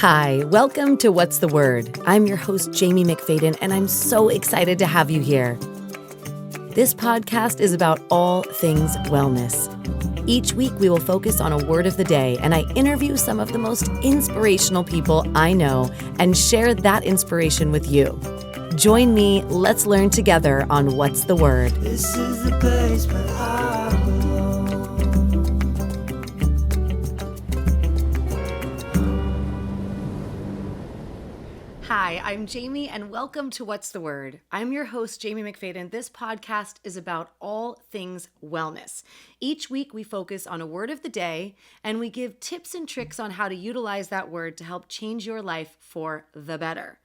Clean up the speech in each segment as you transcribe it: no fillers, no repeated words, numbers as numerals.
Hi, welcome to What's the Word? I'm your host, Jaime McFaden, and I'm so excited to have you here. This podcast is about all things wellness. Each week, we will focus on a word of the day, and I interview some of the most inspirational people I know and share that inspiration with you. Join me, let's learn together on What's the Word. This is the place where I belong. Hi, I'm Jamie, and welcome to What's the Word? I'm your host, Jaime McFaden. This podcast is about all things wellness. Each week, we focus on a word of the day, and we give tips and tricks on how to utilize that word to help change your life for the better.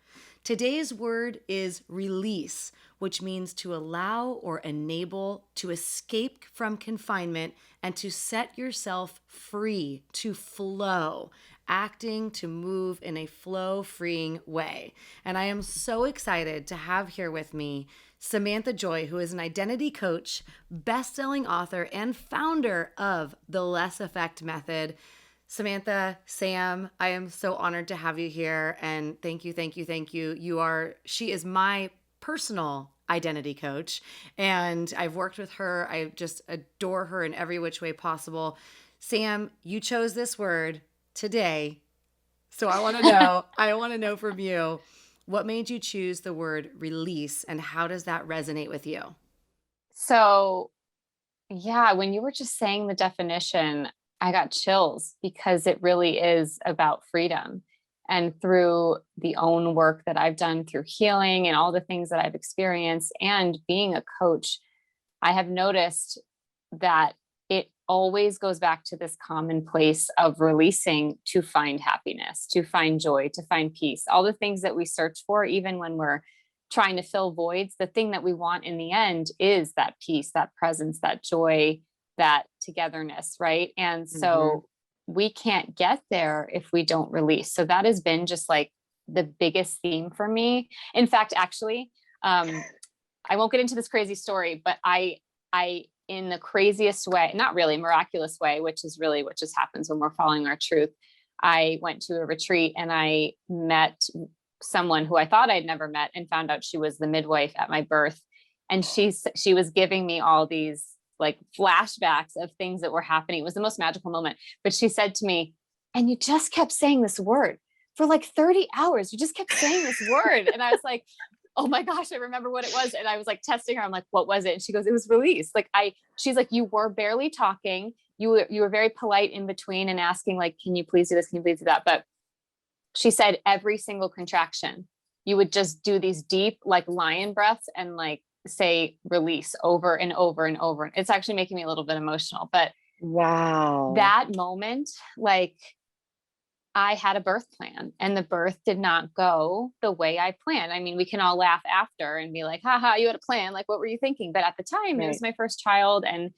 Today's word is release, which means to allow or enable, to escape from confinement, and to set yourself free, to flow, acting to move in a flow-freeing way. And I am so excited to have here with me Samantha Joy, who is an identity coach, best-selling author, and founder of the Less Effect Method. Samantha, Sam, I am so honored to have you here, and thank you. She is my personal identity coach, and I've worked with her. I just adore her in every which way possible. Sam, you chose this word today, so I want to know from you, what made you choose the word release, and how does that resonate with you? So, yeah, when you were just saying the definition, I got chills because it really is about freedom. And through the own work that I've done through healing and all the things that I've experienced and being a coach, I have noticed that it always goes back to this common place of releasing to find happiness, to find joy, to find peace, all the things that we search for, even when we're trying to fill voids. The thing that we want in the end is that peace, that presence, that joy, that togetherness, right? And so we can't get there if we don't release. So that has been just like the biggest theme for me. In fact, actually, I won't get into this crazy story, but I in the craziest way, not really miraculous way, which is really what just happens when we're following our truth. I went to a retreat and I met someone who I thought I'd never met and found out she was the midwife at my birth. And she was giving me all these like flashbacks of things that were happening. It was the most magical moment. But she said to me, and you just kept saying this word for like 30 hours. You just kept saying this word. And I was like, oh my gosh, I remember what it was. And I was like testing her. I'm like, what was it? And she goes, it was release. She's like, you were barely talking. You were very polite in between and asking like, can you please do this? Can you please do that? But she said every single contraction, you would just do these deep, like lion breaths and like say release over and over and over. It's actually making me a little bit emotional, but wow, that moment, like I had a birth plan and the birth did not go the way I planned. I mean, we can all laugh after and be like, haha, you had a plan. Like, what were you thinking? But at the time, It was my first child and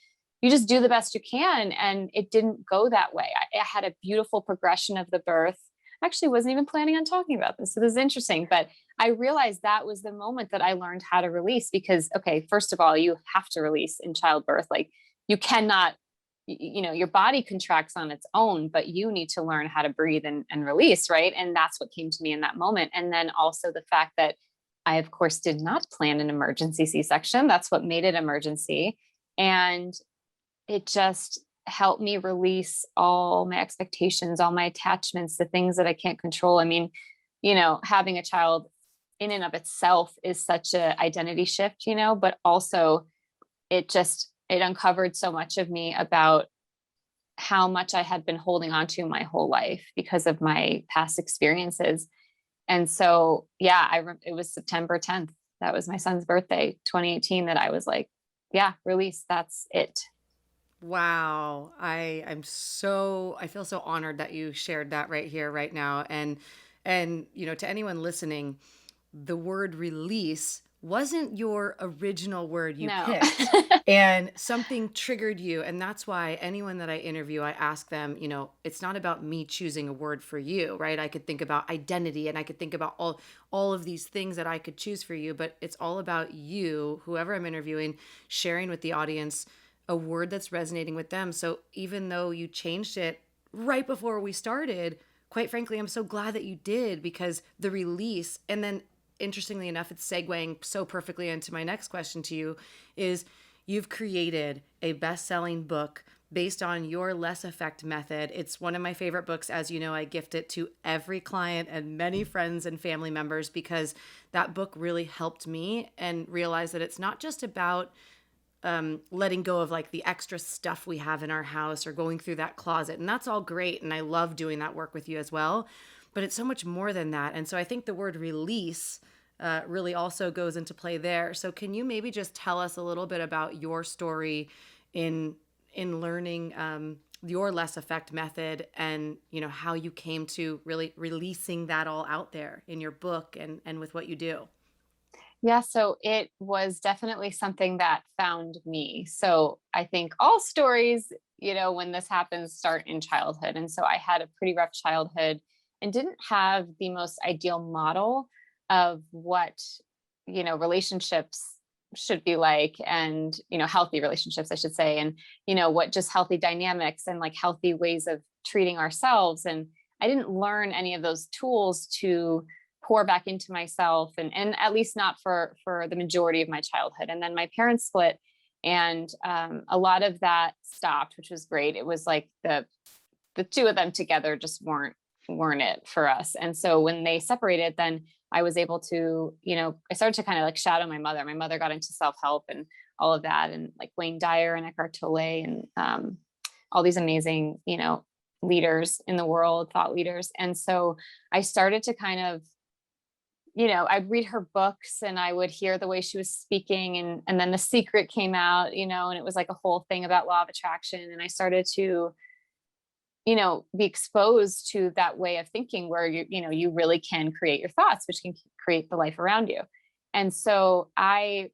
you just do the best you can. And it didn't go that way. I had a beautiful progression of the birth. I actually wasn't even planning on talking about this. So this is interesting, but I realized that was the moment that I learned how to release because, okay, first of all, you have to release in childbirth. Like you cannot, your body contracts on its own, but you need to learn how to breathe and release. Right. And that's what came to me in that moment. And then also the fact that I, of course, did not plan an emergency C-section. That's what made it emergency. And it just helped me release all my expectations, all my attachments, the things that I can't control. I mean, having a child in and of itself is such an identity shift, but also it uncovered so much of me about how much I had been holding on to my whole life because of my past experiences. And so, yeah, it was September 10th. That was my son's birthday, 2018, that I was like, yeah, release. That's it. Wow. I feel so honored that you shared that right here, right now. And, to anyone listening, the word release wasn't your original word you picked and something triggered you. And that's why anyone that I interview, I ask them, it's not about me choosing a word for you, right? I could think about identity and I could think about all of these things that I could choose for you, but it's all about you, whoever I'm interviewing, sharing with the audience a word that's resonating with them. So even though you changed it right before we started, quite frankly, I'm so glad that you did, because the release, and then interestingly enough, it's segueing so perfectly into my next question to you, is you've created a best-selling book based on your less effect method. It's one of my favorite books. As you know, I gift it to every client and many friends and family members, because that book really helped me and realize that it's not just about letting go of like the extra stuff we have in our house or going through that closet. And that's all great. And I love doing that work with you as well. But it's so much more than that. And so I think the word release really also goes into play there. So can you maybe just tell us a little bit about your story in learning your less effect method, and how you came to really releasing that all out there in your book and with what you do? Yeah, so it was definitely something that found me. So I think all stories, when this happens, start in childhood. And so I had a pretty rough childhood and didn't have the most ideal model of what, relationships should be like, and, healthy relationships, I should say, and, what just healthy dynamics and like healthy ways of treating ourselves. And I didn't learn any of those tools to pour back into myself, and at least not for the majority of my childhood. And then my parents split, and a lot of that stopped, which was great. It was like the two of them together just weren't it for us. And so when they separated, then I was able to, I started to kind of like shadow my mother. My mother got into self-help and all of that, and like Wayne Dyer and Eckhart Tolle, and all these amazing, leaders in the world, thought leaders. And so I started to kind of, I'd read her books and I would hear the way she was speaking, and then The Secret came out, and it was like a whole thing about law of attraction. And I started to, be exposed to that way of thinking where you really can create your thoughts, which can create the life around you. And so I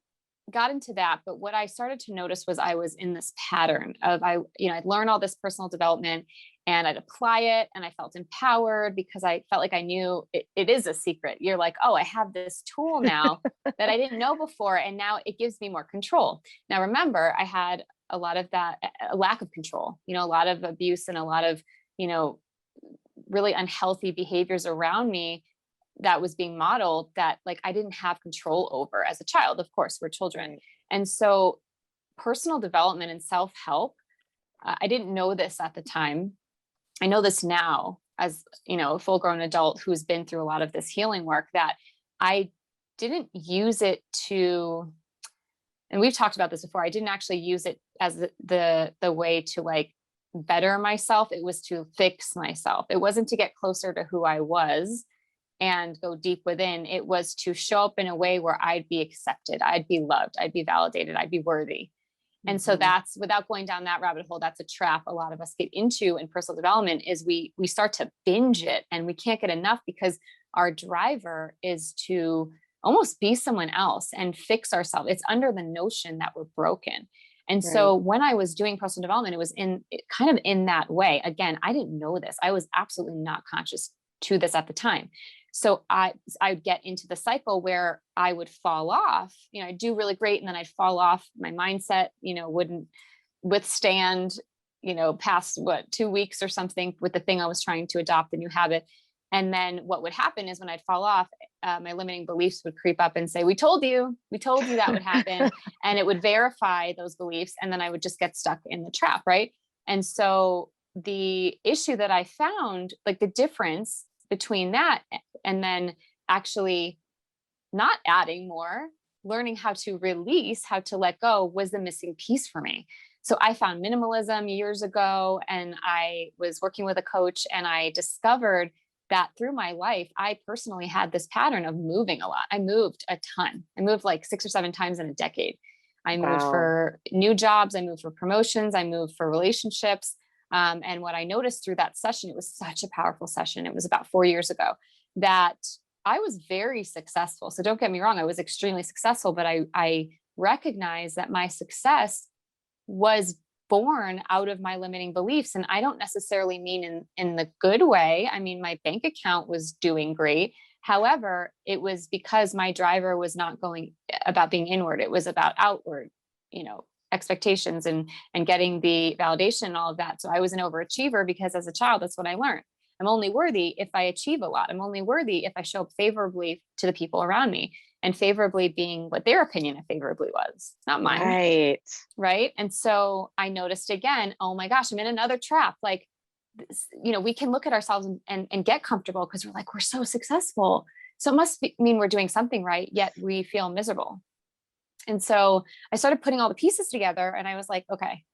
got into that. But what I started to notice was I was in this pattern of, I'd learn all this personal development and I'd apply it, and I felt empowered because I felt like I knew it is a secret. You're like, oh, I have this tool now that I didn't know before, and now it gives me more control. Now, remember, I had a lot of that, a lack of control, a lot of abuse and a lot of, really unhealthy behaviors around me that was being modeled that like I didn't have control over as a child. Of course, we're children. And so personal development and self-help, I didn't know this at the time. I know this now as, a full grown adult who's been through a lot of this healing work, that I didn't use it to, and we've talked about this before, I didn't actually use it as the way to like better myself. It was to fix myself. It wasn't to get closer to who I was and go deep within. It was to show up in a way where I'd be accepted, I'd be loved, I'd be validated, I'd be worthy. And so that's, without going down that rabbit hole, that's a trap a lot of us get into in personal development, is we start to binge it and we can't get enough, because our driver is to almost be someone else and fix ourselves. It's under the notion that we're broken. And so when I was doing personal development, it was kind of in that way. Again, I didn't know this. I was absolutely not conscious to this at the time. So I'd get into the cycle where I would fall off, I'd do really great. And then I'd fall off. My mindset, wouldn't withstand, past 2 weeks or something with the thing I was trying to adopt, the new habit. And then what would happen is when I'd fall off, my limiting beliefs would creep up and say, we told you that would happen. And it would verify those beliefs. And then I would just get stuck in the trap. Right. And so the issue that I found, like the difference between that and then actually not adding more, learning how to release, how to let go, was the missing piece for me. So I found minimalism years ago, and I was working with a coach, and I discovered that through my life, I personally had this pattern of moving a lot. I moved a ton. I moved like 6 or 7 times in a decade. I moved for new jobs. I moved for promotions. I moved for relationships. And what I noticed through that session, it was such a powerful session. It was about 4 years ago, that I was very successful. So don't get me wrong, I was extremely successful, but I recognized that my success was born out of my limiting beliefs. And I don't necessarily mean in the good way. I mean, my bank account was doing great. However, it was because my driver was not going about being inward. It was about outward, expectations and getting the validation and all of that. So I was an overachiever because as a child, that's what I learned. I'm only worthy if I achieve a lot. I'm only worthy if I show up favorably to the people around me, and favorably being what their opinion of favorably was, not mine. Right. Right. And so I noticed again, oh my gosh, I'm in another trap. Like, we can look at ourselves and get comfortable because we're like, we're so successful. So it must mean we're doing something right, yet we feel miserable. And so I started putting all the pieces together, and I was like, okay,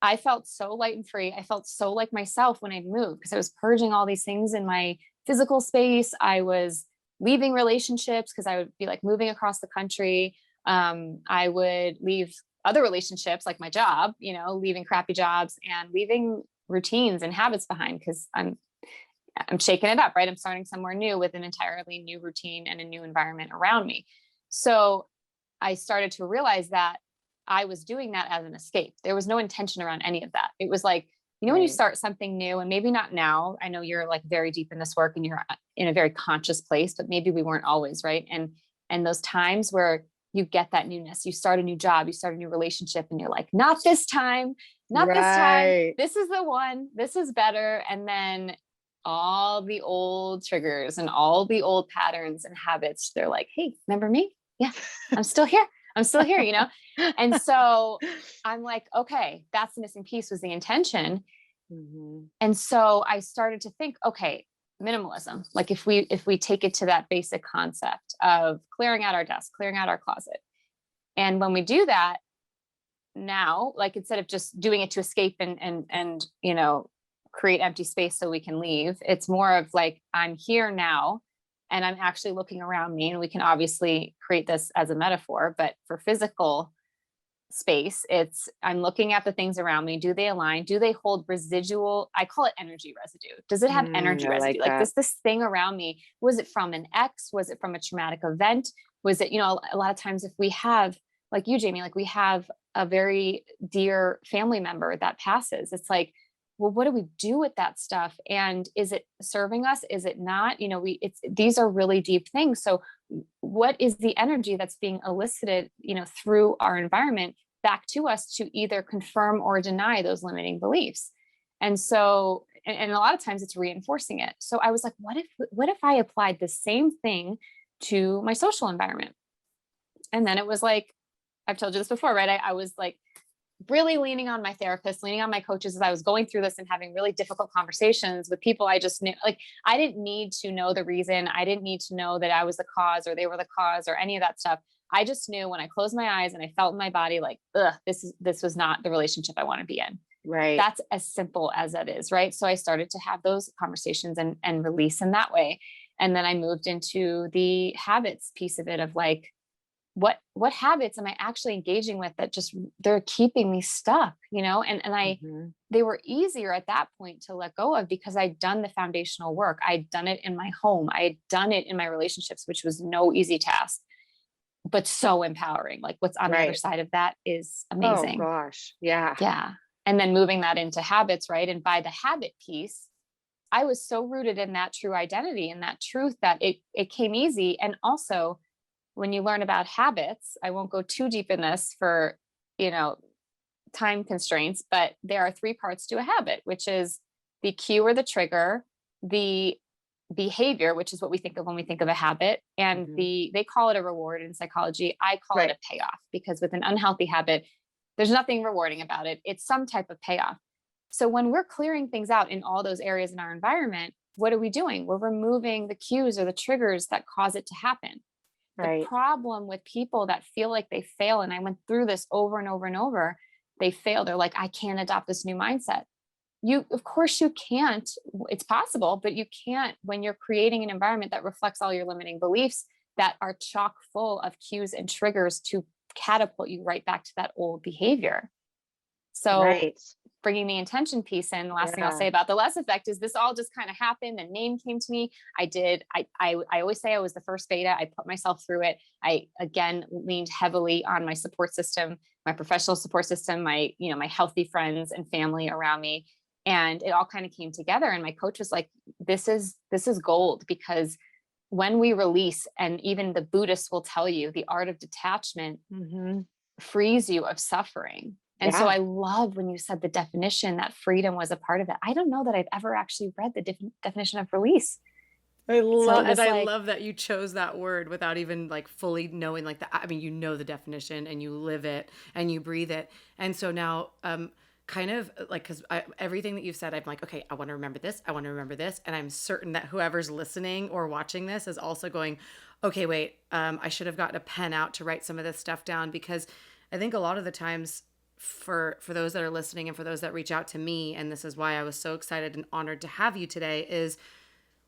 I felt so light and free. I felt so like myself when I moved, because I was purging all these things in my physical space. I was leaving relationships because I would be like moving across the country. I would leave other relationships, like my job, leaving crappy jobs and leaving routines and habits behind, because I'm shaking it up, right? I'm starting somewhere new with an entirely new routine and a new environment around me. So I started to realize that I was doing that as an escape. There was no intention around any of that. It was like, when you start something new, and maybe not now, I know you're like very deep in this work and you're in a very conscious place, but maybe we weren't always, right? And those times where you get that newness, you start a new job, you start a new relationship, and you're like, not this time, not this time. This is the one, this is better. And then all the old triggers and all the old patterns and habits, they're like, hey, remember me? Yeah, I'm still here. I'm still here, And so I'm like, okay, that's the missing piece, was the intention. Mm-hmm. And so I started to think, okay, minimalism. Like if we take it to that basic concept of clearing out our desk, clearing out our closet. And when we do that now, like instead of just doing it to escape and create empty space so we can leave, it's more of like, I'm here now, and I'm actually looking around me, and we can obviously create this as a metaphor, but for physical space, it's, I'm looking at the things around me. Do they align? Do they hold residual? I call it energy residue. Does it have energy I residue? Like this thing around me, was it from an ex? Was it from a traumatic event? Was it, a lot of times if we have, like you, Jamie, like we have a very dear family member that passes, it's like, well, what do we do with that stuff? And is it serving us? Is it not? These are really deep things. So what is the energy that's being elicited, through our environment back to us to either confirm or deny those limiting beliefs? And so, and a lot of times it's reinforcing it. So I was like, what if I applied the same thing to my social environment? And then it was like, I've told you this before, right? I was like, really leaning on my therapist, leaning on my coaches as I was going through this and having really difficult conversations with people I just knew. Like, I didn't need to know the reason. I didn't need to know that I was the cause or they were the cause or any of that stuff. I just knew when I closed my eyes and I felt in my body, like, this was not the relationship I want to be in. Right. That's as simple as that is. Right. So I started to have those conversations and release in that way. And then I moved into the habits piece of it, of like, what habits am I actually engaging with that just, they're keeping me stuck, and they were easier at that point to let go of, because I'd done the foundational work. I'd done it in my home. I had done it in my relationships, which was no easy task, but so empowering. Like what's on the other side of that is amazing. Oh gosh. Yeah. Yeah. And then moving that into habits, right? And by the habit piece, I was so rooted in that true identity and that truth that it came easy. And also, when you learn about habits, I won't go too deep in this for, time constraints, but there are 3 parts to a habit, which is the cue or the trigger, the behavior, which is what we think of when we think of a habit, and they call it a reward in psychology. I call it a payoff, because with an unhealthy habit, there's nothing rewarding about it. It's some type of payoff. So when we're clearing things out in all those areas in our environment, what are we doing? We're removing the cues or the triggers that cause it to happen. The problem with people that feel like they fail, and I went through this over and over and over, they fail. They're like, I can't adopt this new mindset. Of course you can't. It's possible, but you can't when you're creating an environment that reflects all your limiting beliefs that are chock full of cues and triggers to catapult you right back to that old behavior. So bringing the intention piece in, the last thing I'll say about the less effect is this all just kind of happened. The name came to me. I always say I was the first beta. I put myself through it. I, again, leaned heavily on my support system, my professional support system, my healthy friends and family around me. And it all kind of came together. And my coach was like, this is gold, because when we release, and even the Buddhists will tell you, the art of detachment frees you of suffering. And so Yeah. I love when you said the definition that freedom was a part of it. I don't know that I've ever actually read the definition of release. I So love, it was and I like, love that you chose that word without even like fully knowing like the, I mean, you know the definition and you live it and you breathe it. And so now, kind of like, cause everything that you've said, I'm like, okay, I want to remember this. I want to remember this. And I'm certain that whoever's listening or watching this is also going, okay, wait, I should have gotten a pen out to write some of this stuff down, because I think a lot of the times for those that are listening and for those that reach out to me, and this is why I was so excited and honored to have you today, is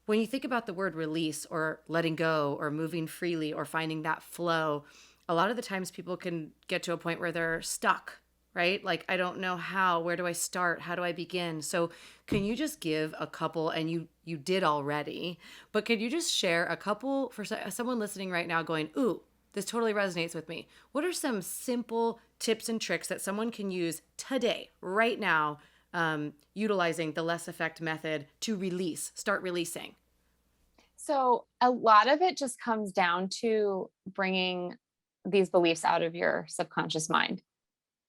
when you think about the word release or letting go or moving freely or finding that flow, a lot of the times people can get to a point where they're stuck, right? Like, I don't know how, where do I start? How do I begin? So can you just give a couple, and you did already, but could you just share a couple for someone listening right now going, ooh, this totally resonates with me. What are some simple tips and tricks that someone can use today, right now, utilizing the less effect method to start releasing? so a lot of it just comes down to bringing these beliefs out of your subconscious mind.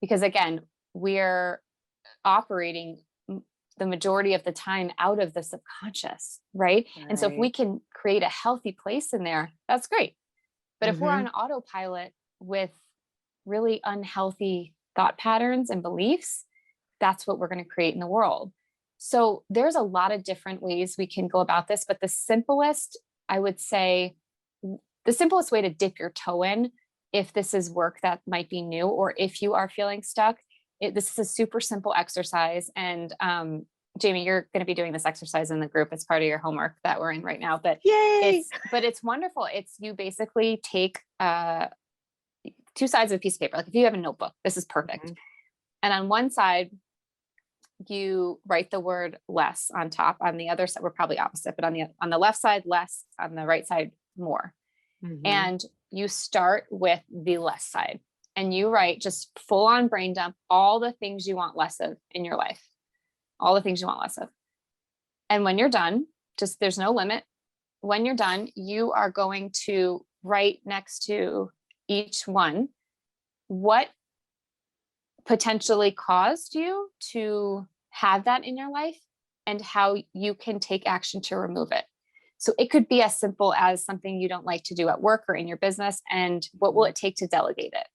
Because again, we're operating the majority of the time out of the subconscious, right? And so if we Right. can create a healthy place in there, that's great. But if we're Mm-hmm. on autopilot with really unhealthy thought patterns and beliefs, that's what we're going to create in the world. So there's a lot of different ways we can go about this, but the simplest, I would say, the simplest way to dip your toe in, if this is work that might be new, or if you are feeling stuck, this is a super simple exercise. And Jamie, you're going to be doing this exercise in the group as part of your homework that we're in right now. But Yay. it's wonderful. It's, you basically take two sides of a piece of paper. Like if you have a notebook, this is perfect. Mhm. And on one side, you write the word less on top. On the other side, we're probably opposite, but on the left side, less; on the right side, more. Mhm. And you start with the less side, and you write, just full on brain dump, all the things you want less of in your life, all the things you want less of. And when you're done, just, there's no limit. When you're done, you are going to write next to each one what potentially caused you to have that in your life and how you can take action to remove it. So it could be as simple as something you don't like to do at work or in your business, and what will it take to delegate it?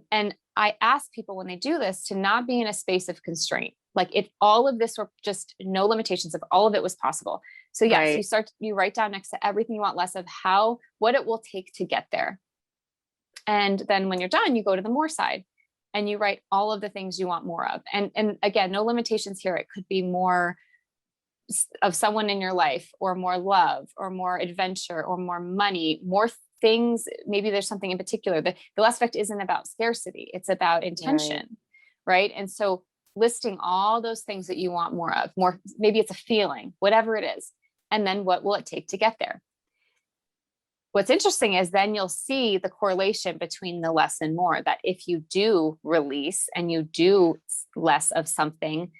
And I ask people when they do this to not be in a space of constraint. Like if all of this were just no limitations, if all of it was possible. So yes, Right. you write down next to everything you want less of, what it will take to get there. And then when you're done, you go to the more side and you write all of the things you want more of. And again, no limitations here. It could be more of someone in your life, or more love, or more adventure, or more money, more things. Maybe there's something in particular. The less effect isn't about scarcity, it's about intention, right? And so listing all those things that you want more of, more, maybe it's a feeling, whatever it is. And then what will it take to get there? What's interesting is then you'll see the correlation between the less and more, that if you do release and you do less of something,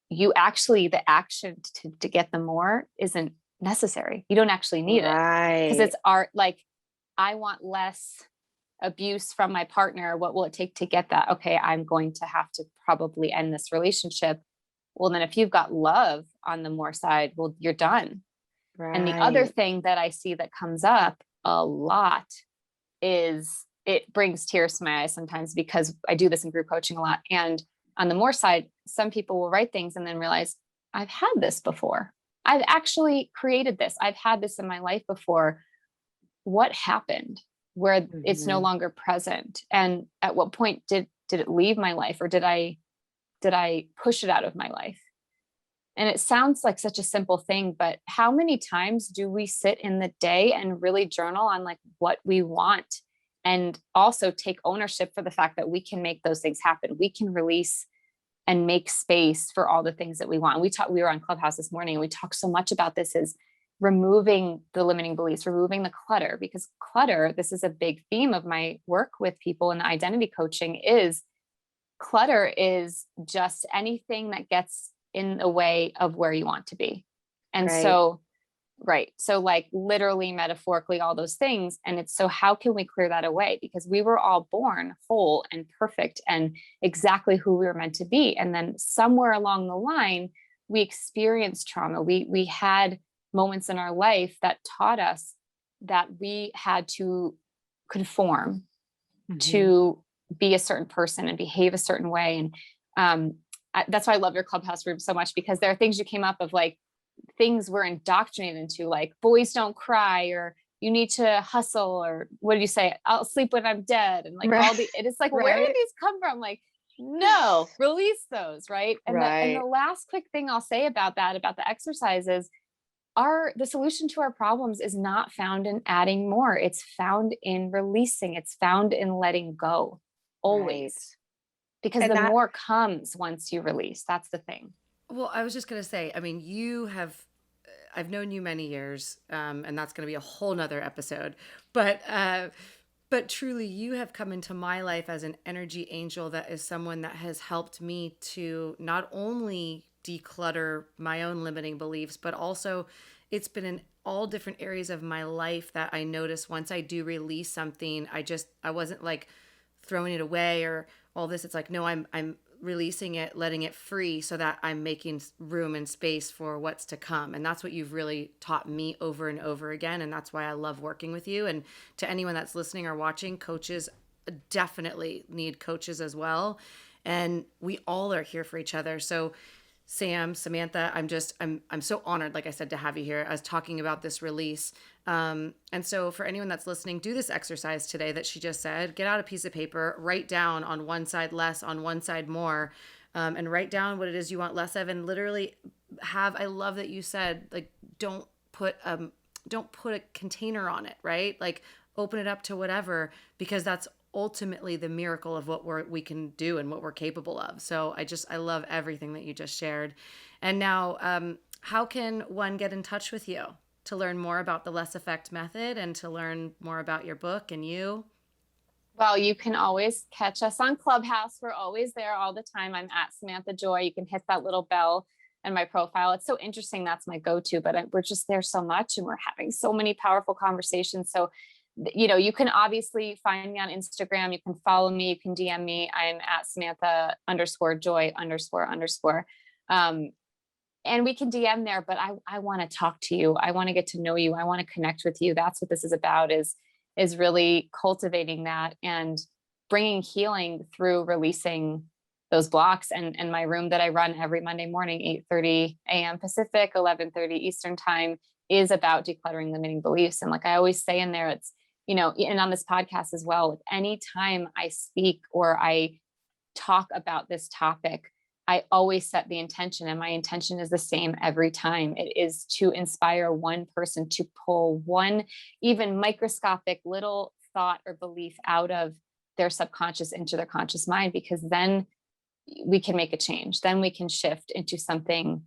you actually, the action to get the more isn't necessary. You don't actually need it, because Right. it's art. Like, I want less abuse from my partner. What will it take to get that? Okay, I'm going to have to probably end this relationship. Well, then if you've got love on the more side, well, you're done. And the other Right. thing that I see that comes up a lot is, it brings tears to my eyes sometimes, because I do this in group coaching a lot. And on the more side, some people will write things and then realize, I've had this before. I've actually created this. I've had this in my life before. What happened where it's no Mhm. longer present? And at what point did it leave my life, or did I push it out of my life? And it sounds like such a simple thing, but how many times do we sit in the day and really journal on like what we want, and also take ownership for the fact that we can make those things happen. We can release and make space for all the things that we want. And we were on Clubhouse this morning and we talked so much about this, is removing the limiting beliefs, removing the clutter, because clutter, this is a big theme of my work with people in the identity coaching, is clutter is just anything that gets in the way of where you want to be. And Right. so Right. So like literally, metaphorically, all those things. And it's, so how can we clear that away? Because we were all born whole and perfect and exactly who we were meant to be. And then somewhere along the line, we experienced trauma. We had moments in our life that taught us that we had to conform to be a certain person and behave a certain way. And that's why I love your Clubhouse room so much, because there are things you came up of, like things we're indoctrinated into, like boys don't cry, or you need to hustle, or what do you say? I'll sleep when I'm dead. And like all the, it's like, where did these come from? Like, no, release those. Right. And the last quick thing I'll say about that, about the exercises, the solution to our problems is not found in adding more. It's found in releasing. It's found in letting go, always. Because the more comes once you release. That's the thing. Well, I was just going to say, I mean, I've known you many years, and that's going to be a whole nother episode, but truly you have come into my life as an energy angel that is someone that has helped me to not only declutter my own limiting beliefs, but also it's been in all different areas of my life that I notice once I do release something, I wasn't like throwing it away or all this. It's like, no, I'm releasing it, letting it free so that I'm making room and space for what's to come. And that's what you've really taught me over and over again. And that's why I love working with you. And to anyone that's listening or watching, coaches definitely need coaches as well. And we all are here for each other. So Samantha, I'm so honored, like I said, to have you here. I was talking about this release. And so for anyone that's listening, do this exercise today that she just said. Get out a piece of paper, write down on one side less, on one side more, and write down what it is you want less of. And literally I love that you said, like, don't put a container on it, right? Like open it up to whatever, because that's ultimately the miracle of what we can do and what we're capable of. So I love everything that you just shared. And now, how can one get in touch with you to learn more about the Less Effect method and to learn more about your book and you? Well, you can always catch us on Clubhouse. We're always there all the time. I'm at Samantha Joy. You can hit that little bell in my profile. It's so interesting. That's my go-to, but we're just there so much and we're having so many powerful conversations. So you can obviously find me on Instagram. You can follow me. You can DM me. I'm at Samantha_Joy__. And we can DM there, but I want to talk to you. I want to get to know you. I want to connect with you. That's what this is about, is really cultivating that and bringing healing through releasing those blocks. And my room that I run every Monday morning, 8:30 a.m. Pacific, 11:30 Eastern time, is about decluttering limiting beliefs. And like I always say in there, it's, and on this podcast as well, any time I speak or I talk about this topic, I always set the intention, and my intention is the same every time. It is to inspire one person to pull one even microscopic little thought or belief out of their subconscious into their conscious mind, because then we can make a change. Then we can shift into something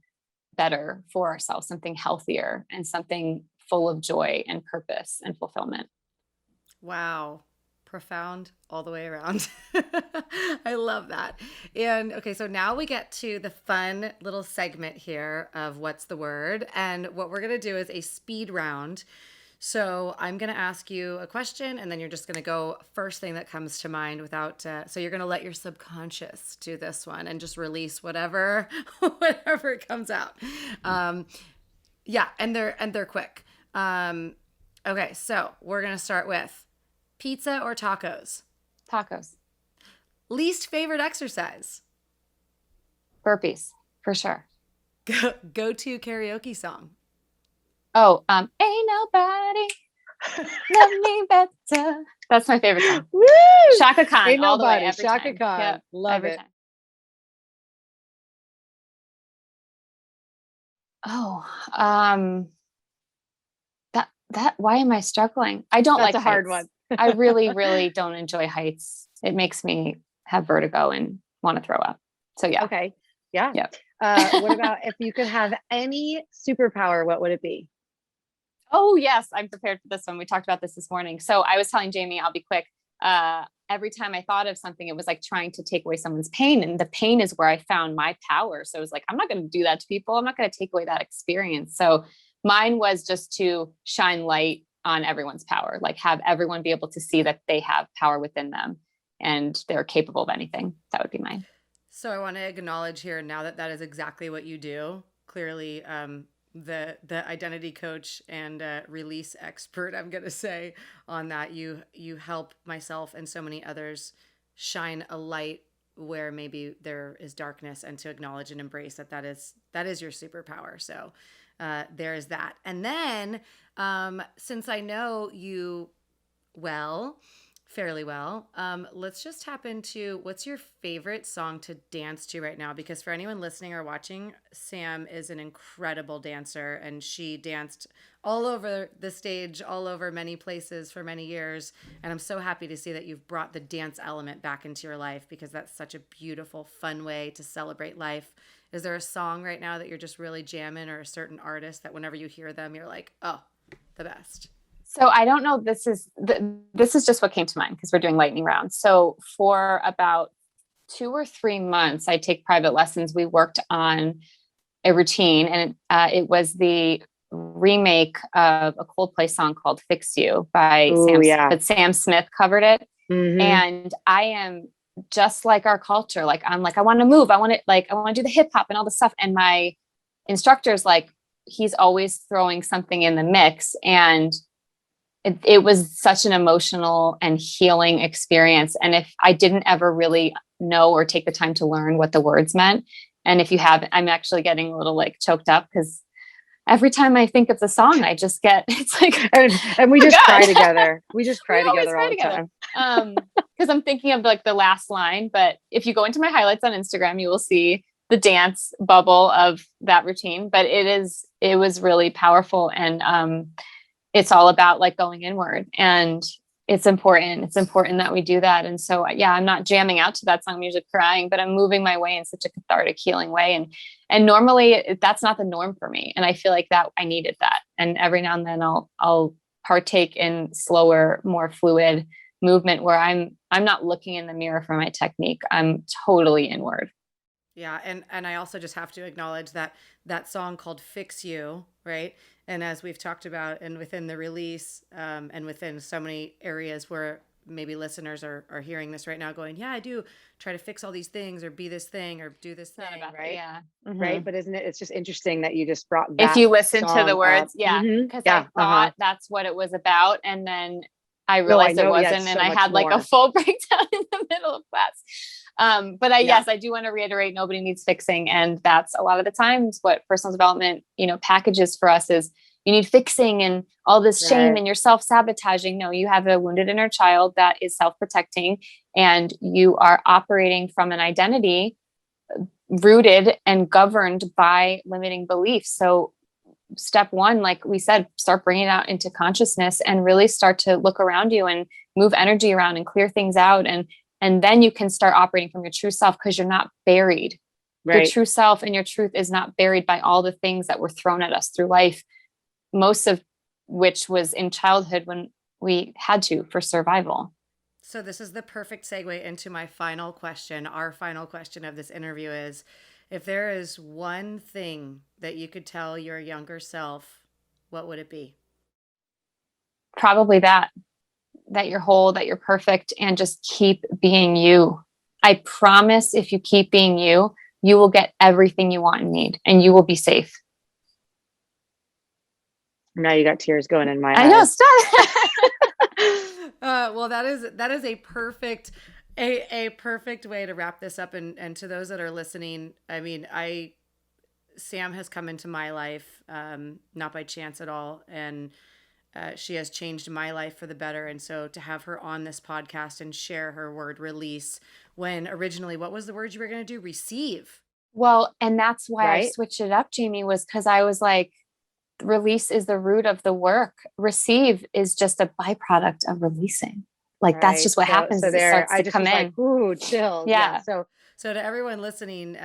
better for ourselves, something healthier and something full of joy and purpose and fulfillment. Wow. Profound all the way around. I love that. And okay, so now we get to the fun little segment here of What's the Word? And what we're going to do is a speed round. So I'm going to ask you a question, and then you're just going to go first thing that comes to mind without, so you're going to let your subconscious do this one and just release whatever comes out. Yeah. And they're quick. Okay. So we're going to start with pizza or tacos? Tacos. Least favorite exercise? Burpees, for sure. Go-to karaoke song? Oh, ain't nobody love me better. That's my favorite song. Woo! Shaka Khan, Ain't all the way, nobody. every Shaka time. Khan. Yep, Love every it. time. Oh, why am I struggling? I don't That's like a hard heights. one. I really, really don't enjoy heights. It makes me have vertigo and want to throw up. So yeah. Okay. Yeah. Yep. What about if you could have any superpower, what would it be? Oh yes, I'm prepared for this one. We talked about this morning. So I was telling Jamie, I'll be quick. Every time I thought of something, it was like trying to take away someone's pain. And the pain is where I found my power. So it was like, I'm not going to do that to people. I'm not going to take away that experience. So Mine was just to shine light on everyone's power, like have everyone be able to see that they have power within them and they're capable of anything. That would be mine. So I want to acknowledge here now that that is exactly what you do. Clearly, the identity coach and release expert, I'm going to say on that, you help myself and so many others shine a light where maybe there is darkness, and to acknowledge and embrace that is your superpower. So there is that. And then since I know you fairly well, let's just tap into what's your favorite song to dance to right now? Because for anyone listening or watching, Sam is an incredible dancer, and she danced all over the stage, all over many places for many years. And I'm so happy to see that you've brought the dance element back into your life, because that's such a beautiful, fun way to celebrate life. Is there a song right now that you're just really jamming, or a certain artist that whenever you hear them, you're like, oh, the best? So I don't know. This is just what came to mind because we're doing lightning round. So for about 2 or 3 months, I take private lessons. We worked on a routine, and it was the remake of a Coldplay song called "Fix You" by but Sam Smith covered it. Mhm. And I am just like our culture. Like I'm like, I want to move. I want to do the hip hop and all this stuff. And my instructor's like, he's always throwing something in the mix. And it was such an emotional and healing experience. And if I didn't ever really know or take the time to learn what the words meant, and if you haven't, I'm actually getting a little like choked up because every time I think of the song, I just get, it's like, and we just cry together. We just cry we always together cry all the together. time. Because I'm thinking of like the last line, but if you go into my highlights on Instagram, you will see the dance bubble of that routine. But it was really powerful. And it's all about like going inward, and it's important. It's important that we do that. And so, yeah, I'm not jamming out to that song. I'm usually crying, but I'm moving my way in such a cathartic, healing way. And normally that's not the norm for me. And I feel like that I needed that. And every now and then I'll partake in slower, more fluid movement where I'm not looking in the mirror for my technique. I'm totally inward. Yeah, and I also just have to acknowledge that song called "Fix You," right? And as we've talked about, and within the release, and within so many areas where maybe listeners are hearing this right now, going, "Yeah, I do try to fix all these things, or be this thing, or do this thing." Right? Yeah. Mm-hmm. Right. But isn't it? It's just interesting that you just brought If that. you listen to the words, up. yeah, because I thought that's what it was about, and then I realized it wasn't, and I had like a full breakdown in the middle of class. But yes, I do want to reiterate, nobody needs fixing. And that's a lot of the times what personal development, packages for us is you need fixing and all this shame and you're self-sabotaging. No, you have a wounded inner child that is self-protecting, and you are operating from an identity rooted and governed by limiting beliefs. So step one, like we said, start bringing it out into consciousness and really start to look around you and move energy around and clear things out. And then you can start operating from your true self, because you're not buried. Right. Your true self and your truth is not buried by all the things that were thrown at us through life, most of which was in childhood when we had to for survival. So this is the perfect segue into my final question. Our final question of this interview is, if there is one thing that you could tell your younger self, what would it be? Probably that you're whole, that you're perfect, and just keep being you. I promise if you keep being you, you will get everything you want and need, and you will be safe. Now you got tears going in my eyes. I know, stop. Well, that is a perfect way to wrap this up. And to those that are listening, I mean, Sam has come into my life, not by chance at all. And she has changed my life for the better. And so to have her on this podcast and share her word release, when originally, what was the word you were going to do? Receive. Well, and that's why I switched it up, Jamie, was because I was like, release is the root of the work. Receive is just a byproduct of releasing. Like that's just what happens. So there, it starts to come in. Like, ooh, chills. Yeah. So to everyone listening,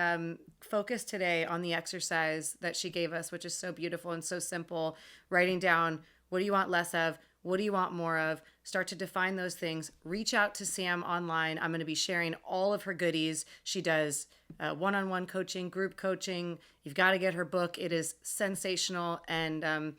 focus today on the exercise that she gave us, which is so beautiful and so simple. Writing down, what do you want less of? What do you want more of? Start to define those things. Reach out to Sam online. I'm going to be sharing all of her goodies. She does one-on-one coaching, group coaching. You've got to get her book. It is sensational. And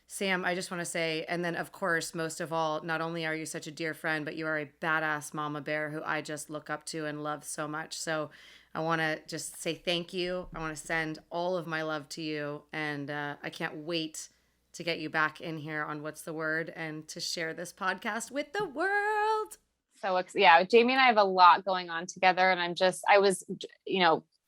Sam, I just want to say, and then of course, most of all, not only are you such a dear friend, but you are a badass mama bear who I just look up to and love so much. So I want to just say thank you. I want to send all of my love to you. And I can't wait to get you back in here on What's the Word and to share this podcast with the world. So yeah, Jamie and I have a lot going on together, and I was,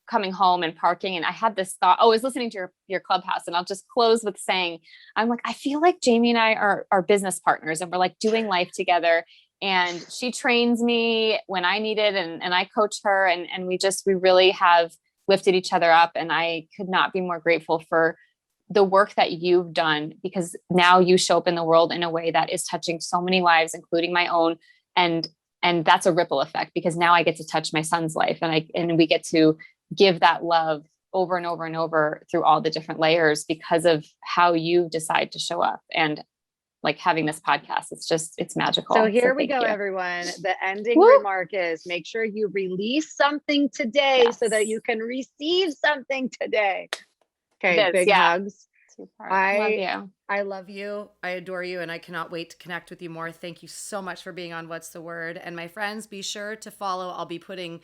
coming home and parking, and I had this thought. Oh, I was listening to your Clubhouse, and I'll just close with saying, I'm like, I feel like Jamie and I are business partners, and we're like doing life together. And she trains me when I need it, and I coach her, and we really have lifted each other up. And I could not be more grateful for the work that you've done, because now you show up in the world in a way that is touching so many lives, including my own. And that's a ripple effect, because now I get to touch my son's life, and we get to give that love over and over and over through all the different layers because of how you decide to show up. And like having this podcast, it's magical. So here we go, you. Everyone. The ending Woo! remark is make sure you release something today so that you can receive something today. Okay, big hugs. I love you. I love you. I adore you. And I cannot wait to connect with you more. Thank you so much for being on What's the Word. And my friends, be sure to follow. I'll be putting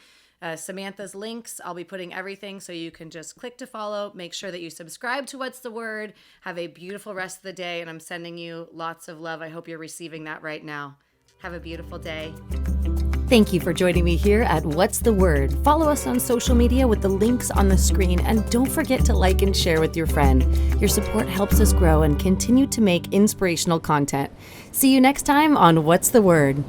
Samantha's links. I'll be putting everything, so you can just click to follow. Make sure that you subscribe to What's the Word. Have a beautiful rest of the day. And I'm sending you lots of love. I hope you're receiving that right now. Have a beautiful day. Thank you for joining me here at What's the Word. Follow us on social media with the links on the screen, and don't forget to like and share with your friend. Your support helps us grow and continue to make inspirational content. See you next time on What's the Word.